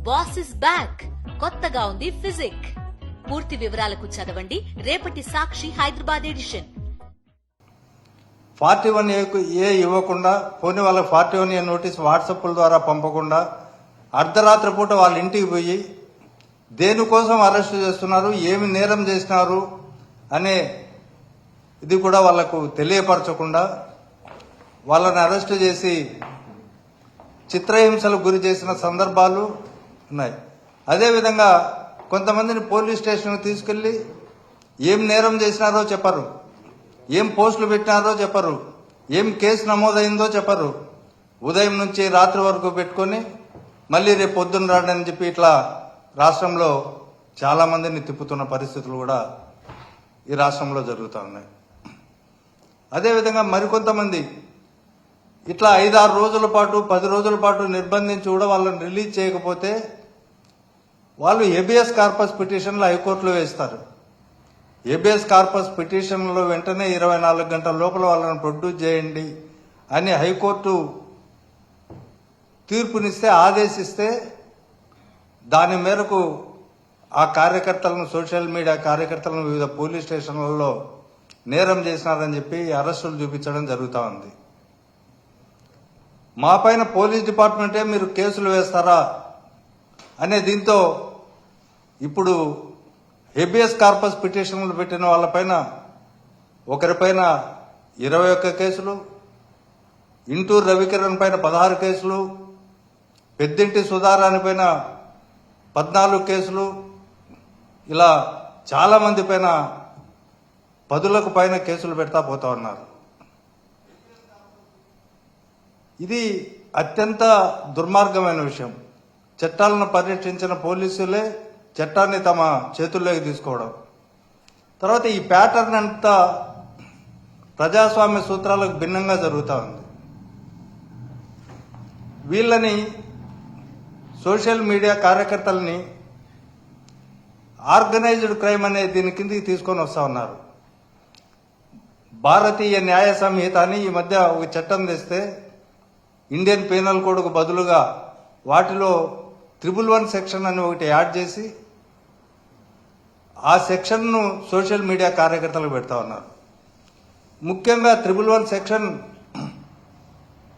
Boss is back. కొత్తగా ఉంది physique. పూర్తి వివరాలకు చదవండి రేపటి సాక్షి హైదరాబాద్ ఎడిషన్. 41A ఇవ్వకుండా, పోనీ వాళ్ళకి 41A నోటీస్ వాట్సాప్ల ద్వారా పంపకుండా అర్ధరాత్రి పూట వాళ్ళ ఇంటికి పోయి దేనికోసం అరెస్టు చేస్తున్నారు, ఏమి నేరం చేసినారు అనే ఇది కూడా వాళ్లకు తెలియపరచకుండా వాళ్ళని అరెస్టు చేసి చిత్రహింసలకు గురి చేసిన సందర్భాలు ఉన్నాయి. అదేవిధంగా కొంతమందిని పోలీస్ స్టేషన్కి తీసుకెళ్లి ఏం నేరం చేసినారో చెప్పరు, ఏం పోస్టులు పెట్టినారో చెప్పరు, ఏం కేసు నమోదైందో చెప్పరు. ఉదయం నుంచి రాత్రి వరకు పెట్టుకొని మళ్ళీ రేపు పొద్దున్న రాడని చెప్పి ఇట్లా రాష్ట్రంలో చాలా మందిని తిప్పుతున్న పరిస్థితులు కూడా ఈ రాష్ట్రంలో జరుగుతూ ఉన్నాయి. అదేవిధంగా మరికొంతమంది ఇట్లా 5-6 రోజుల పాటు 10 రోజుల పాటు నిర్బంధించి కూడా వాళ్ళని రిలీజ్ చేయకపోతే వాళ్ళు హెబియస్ కార్పస్ పిటిషన్లు హైకోర్టులో వేస్తారు. హెబియస్ కార్పస్ పిటిషన్లో వెంటనే 24 గంటల లోపల వాళ్ళని ప్రొడ్యూస్ చేయండి అని హైకోర్టు తీర్పునిస్తే, ఆదేశిస్తే దాని మేరకు ఆ కార్యకర్తలను, సోషల్ మీడియా కార్యకర్తలను వివిధ పోలీస్ స్టేషన్లలో నేరం చేసినారని చెప్పి అరెస్టులు చూపించడం జరుగుతూ ఉంది. మా పైన పోలీస్ డిపార్ట్మెంటే మీరు కేసులు వేస్తారా అనే దీంతో ఇప్పుడు హెబియస్ కార్పస్ పిటిషన్లు పెట్టిన వాళ్ళపైన ఒకరిపైన 21 కేసులు, ఇంటూరు రవికిరణ్ పైన 16 కేసులు, పెద్దింటి సుధారాణి పైన 14 కేసులు, ఇలా చాలా మంది పైన 10లకు పైన కేసులు పెడతా పోతా ఉన్నారు. ఇది అత్యంత దుర్మార్గమైన విషయం. చట్టాలను పరిరక్షించిన పోలీసులే చట్టాన్ని తమ చేతుల్లోకి తీసుకోవడం. తర్వాత ఈ ప్యాటర్న్ అంతా ప్రజాస్వామ్య సూత్రాలకు భిన్నంగా జరుగుతూ ఉంది. వీళ్ళని సోషల్ మీడియా కార్యకర్తలని ఆర్గనైజ్డ్ క్రైమ్ అనే దీని కిందకి తీసుకొని వస్తా ఉన్నారు. భారతీయ న్యాయ సంహిత అని ఈ మధ్య ఒక చట్టం తెస్తే ఇండియన్ పీనల్ కోడ్కు బదులుగా వాటిలో 111 సెక్షన్ అని ఒకటి యాడ్ చేసి ఆ సెక్షన్ను సోషల్ మీడియా కార్యకర్తలకు పెడతా ఉన్నారు. ముఖ్యంగా 111 సెక్షన్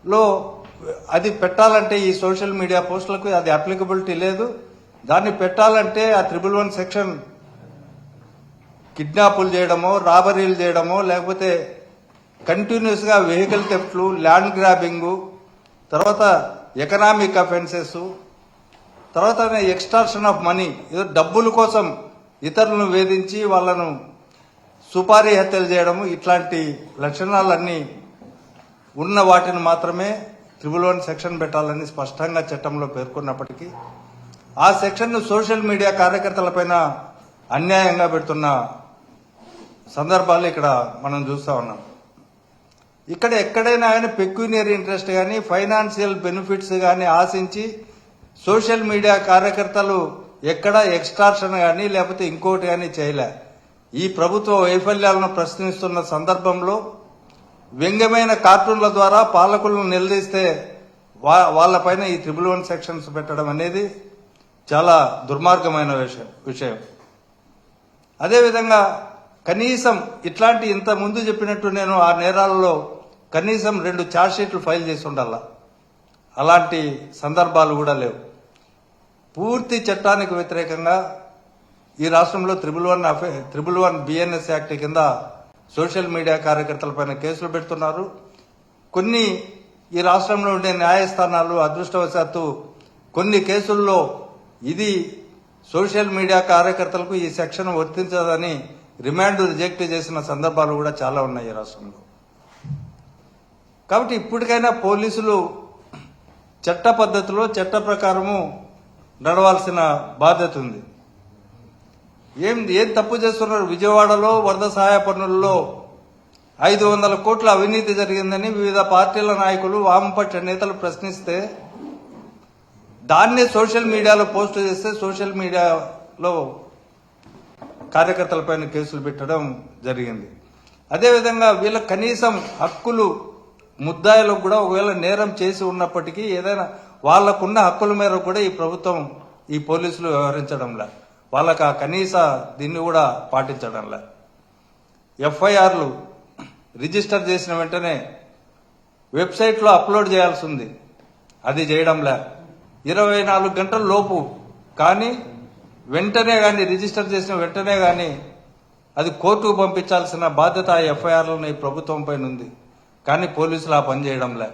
లో అది పెట్టాలంటే ఈ సోషల్ మీడియా పోస్టులకు అది అప్లికబిలిటీ లేదు. దాన్ని పెట్టాలంటే ఆ 111 సెక్షన్ కిడ్నాపులు చేయడమో, రాబరీలు చేయడమో, లేకపోతే కంటిన్యూస్ గా వెహికల్ థెఫ్ట్లు, ల్యాండ్ గ్రాబింగు, తర్వాత ఎకనామిక్ అఫెన్సెస్, తర్వాత ఎక్స్టార్షన్ ఆఫ్ మనీ, ఏదో డబ్బుల కోసం ఇతరులను వేధించి వాళ్లను సుపారీ హత్యలు చేయడము, ఇట్లాంటి లక్షణాలన్నీ ఉన్న వాటిని మాత్రమే 111 సెక్షన్ పెట్టాలని స్పష్టంగా చట్టంలో పేర్కొన్నప్పటికీ ఆ సెక్షన్ను సోషల్ మీడియా కార్యకర్తలపైన అన్యాయంగా పెడుతున్న సందర్భాలు ఇక్కడ మనం చూస్తా ఉన్నాం. ఇక్కడ ఎక్కడైనా కానీ పెక్యూనియరీ ఇంట్రెస్ట్ కానీ, ఫైనాన్షియల్ బెనిఫిట్స్ కానీ ఆశించి సోషల్ మీడియా కార్యకర్తలు ఎక్కడ ఎక్స్టార్షన్ కానీ లేకపోతే ఇంకోటి కానీ చేయలే. ఈ ప్రభుత్వ వైఫల్యాలను ప్రశ్నిస్తున్న సందర్భంలో వ్యంగ్యమైన కార్టూన్ల ద్వారా పాలకులను నిలదీస్తే వాళ్లపైన ఈ 111 సెక్షన్స్ పెట్టడం అనేది చాలా దుర్మార్గమైన విషయం. అదేవిధంగా కనీసం ఇట్లాంటి ఇంత ముందు చెప్పినట్టు నేను ఆ నేరాలలో కనీసం 2 ఛార్జ్షీట్లు ఫైల్ చేసి ఉండాల. అలాంటి సందర్భాలు కూడా లేవు. పూర్తి చట్టానికి వ్యతిరేకంగా ఈ రాష్ట్రంలో 111 బిఎన్ఎస్ యాక్ట్ కింద సోషల్ మీడియా కార్యకర్తలపైన కేసులు పెడుతున్నారు. కొన్ని ఈ రాష్ట్రంలో ఉండే న్యాయస్థానాలు అదృష్టవశాత్తు కొన్ని కేసుల్లో ఇది సోషల్ మీడియా కార్యకర్తలకు ఈ సెక్షన్ వర్తించదని రిమాండ్ రిజెక్ట్ చేసిన సందర్భాలు కూడా చాలా ఉన్నాయి ఈ రాష్ట్రంలో. కాబట్టి ఇప్పటికైనా పోలీసులు చట్ట పద్ధతిలో, చట్ట ప్రకారము నడవాల్సిన బాధ్యత ఉంది. ఏం తప్పు చేస్తున్నారు? విజయవాడలో వరద సహాయ పన్నుల్లో 500 కోట్ల అవినీతి జరిగిందని వివిధ పార్టీల నాయకులు, వామపక్ష నేతలు ప్రశ్నిస్తే దాన్నే సోషల్ మీడియాలో పోస్ట్ చేస్తే సోషల్ మీడియాలో కార్యకర్తలపైన కేసులు పెట్టడం జరిగింది. అదేవిధంగా వీళ్ళ కనీసం హక్కులు ముద్దాయిలకు కూడా ఒకవేళ నేరం చేసి ఉన్నప్పటికీ ఏదైనా వాళ్లకున్న హక్కుల మేరకు కూడా ఈ ప్రభుత్వం ఈ పోలీసులు వ్యవహరించడంలా, వాళ్ళకి ఆ కనీస దీన్ని కూడా పాటించడంలా. ఎఫ్ఐఆర్లు రిజిస్టర్ చేసిన వెంటనే వెబ్సైట్లో అప్లోడ్ చేయాల్సి ఉంది, అది చేయడంలే. 24 గంటల లోపు కానీ వెంటనే కానీ రిజిస్టర్ చేసిన వెంటనే కానీ అది కోర్టుకు పంపించాల్సిన బాధ్యత ఆ ఎఫ్ఐఆర్లను ఈ ప్రభుత్వం పైన ఉంది. కానీ పోలీసులు ఆ పని చేయడంలే.